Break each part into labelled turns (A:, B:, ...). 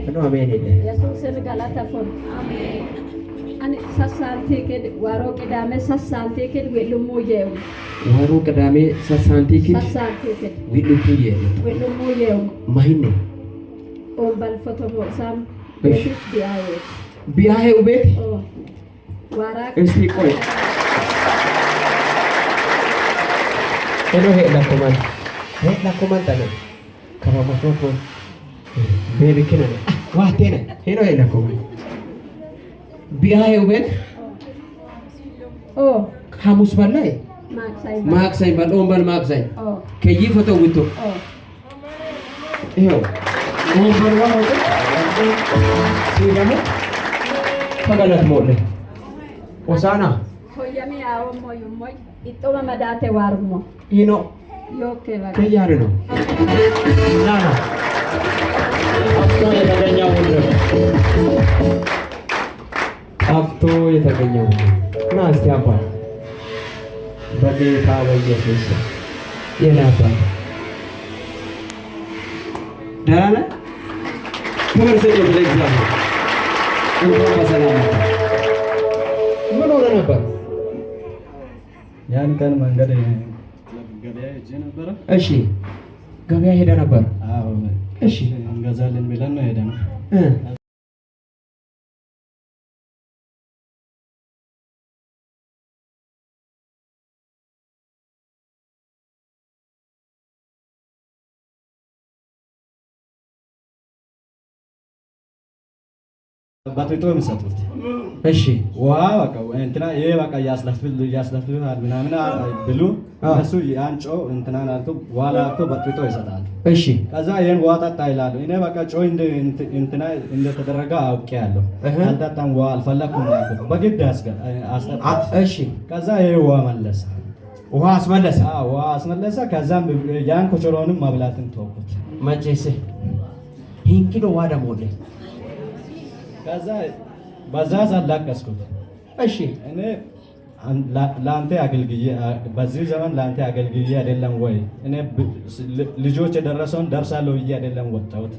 A: ነው አሜን ይደ
B: ኢየሱስ ገላታፎን አሜን አን ሳሳንቴ ከድ ዋሮ ቅዳሜ ሳሳንቴ ከድ ወልሙ የው
A: ዋሮ ቅዳሜ ሳሳንቴ ከድ
B: ወልሙ የው
A: ማይኔ
B: ኦምባል ፎቶ ሞሳም
A: ቢያሄ ቤት
B: ዋራ
A: እስቲ ቆይ ሄሎ ሄላኮማን ታነ ከማማቶቶ ቤቢኪነ ዋቴነ ሄሎ ሄላኮማን ቢያሄ ቤት ሐሙስ በላይ ማክሳይ ባል ማክሳይ ከይ ፎቶ ውቶ ይሄው ኦምበር ዋው ሲደሞ ፈጋላት ሞለ ኦሳና
B: ሆያሚ ያው ሞይ ኢጦማ መዳቴ ዋርሞ
A: ይኖ
B: ዮኬ ባጋ
A: ከያረ ነው ናና አፍቶ የተገኘው ና እስቲ አባ በጌታ በኢየሱስ የናባ ዳና ተመርሰኝ ለእግዚአብሔር እንኳን በሰላም ምን ሆነ ነበር?
C: ያን ቀን መንገድ ገበያ ሄጄ ነበር።
A: እሺ ገበያ ሄደ ነበር።
C: አዎ
A: እሺ
C: እንገዛለን ብለን ነው ሄደን ባትቶ የሚሰጡት
A: እሺ
C: ዋው በቃ እንትና ይሄ በቃ ያስለፍልሃል ምናምን ብሉ እነሱ ያንጮ እንትና ናልቶ ዋላ አቶ ባትቶ ይሰጣል።
A: እሺ
C: ከዛ ይሄን ዋጣ ታይላሉ። እኔ በቃ ጮይ እንትና እንደተደረገ አውቄያለሁ። አልጠጣም ዋ አልፈለኩም ማለት በግድ አስጠጣት።
A: እሺ
C: ከዛ ይሄ ዋ መለሰ
A: ውሃ አስመለሰ።
C: ውሃ አስመለሰ። ከዛም ያን ኮቸሮንም መብላትን ተውኩት።
A: መቼስ ሂንኪዶ ዋዳ ሞለ
C: ከዛ በዛ ሳላቀስኩት
A: እሺ
C: እኔ ላንተ አገልግዬ በዚህ ዘመን ላንተ አገልግዬ አይደለም ወይ እኔ ልጆች የደረሰውን ደርሳለሁ ብዬ አይደለም ወጣሁት።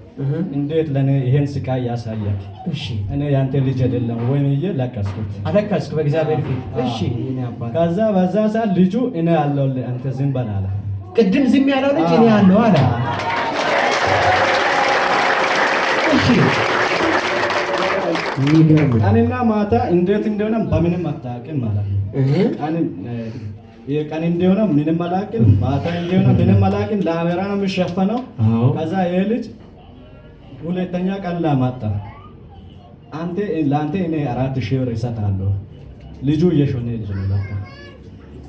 C: እንዴት ለኔ ይሄን ስቃይ ያሳያል? እሺ እኔ ያንተ ልጅ አይደለም ወይ ብዬ ለቀስኩት።
A: አለቀስኩ በእግዚአብሔር ፊት። እሺ እኔ አባ
C: ከዛ በዛ ሰዓት ልጁ እኔ ያለው አንተ ዝም በል አለ።
A: ቅድም ዝም ያለው ልጅ እኔ ያለው አለ። እሺ
C: ቀንና ማታ እንዴት እንደሆነ በምንም አታውቅም ማለት ነው። ቀን እንደሆነ ምንም አላውቅም፣ ማታ እንደሆነ ምንም አላውቅም። ለአሜራ ነው የሚሸፈነው። ከዛ ይሄ ልጅ ሁለተኛ ቀን ላማጣ ለአንተ እኔ 4000 ብር እሰጥሃለሁ። ልጁ እየሾነ ልጅ ነው በቃ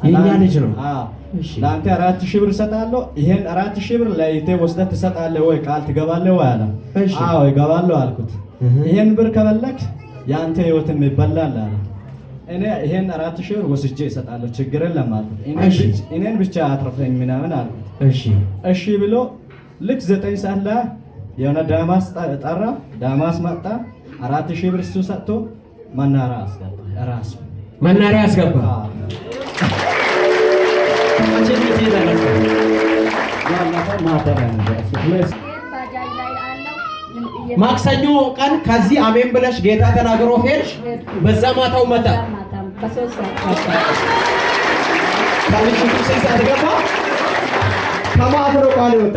A: የኛ ልጅ ነው።
C: ለአንተ 4000 ብር እሰጥሃለሁ። ይሄን 4000 ብር ለይቴ ወስደህ ትሰጣለህ ወይ ቃል ትገባለህ ወይ አለ። አዎ እገባለሁ አልኩት። ይሄን ብር ከበለክ ያንተ ህይወትን ይበላል አለ። እኔ ይሄን 4000 ብር ወስጄ እሰጣለሁ ችግር የለም አልኩት። እኔን ብቻ አትርፈኝ ምናምን አልኩት። እሺ ብሎ ልክ 9 ሰዓት ላይ የሆነ ዳማስ ጠራ። ዳማስ መጣ። 4000 ብር እሱ ሰጥቶ መናራ አስገባ። ራሱ
A: መናራ አስገባ። ማክሰኞ ቀን ከዚህ አሜን ብለሽ ጌታ ተናግሮ ሄድሽ። በዛ ማታው መጣ። ከምሽቱ 6 ሰዓት ገባ። ከማት ነው ቃል ወጣ።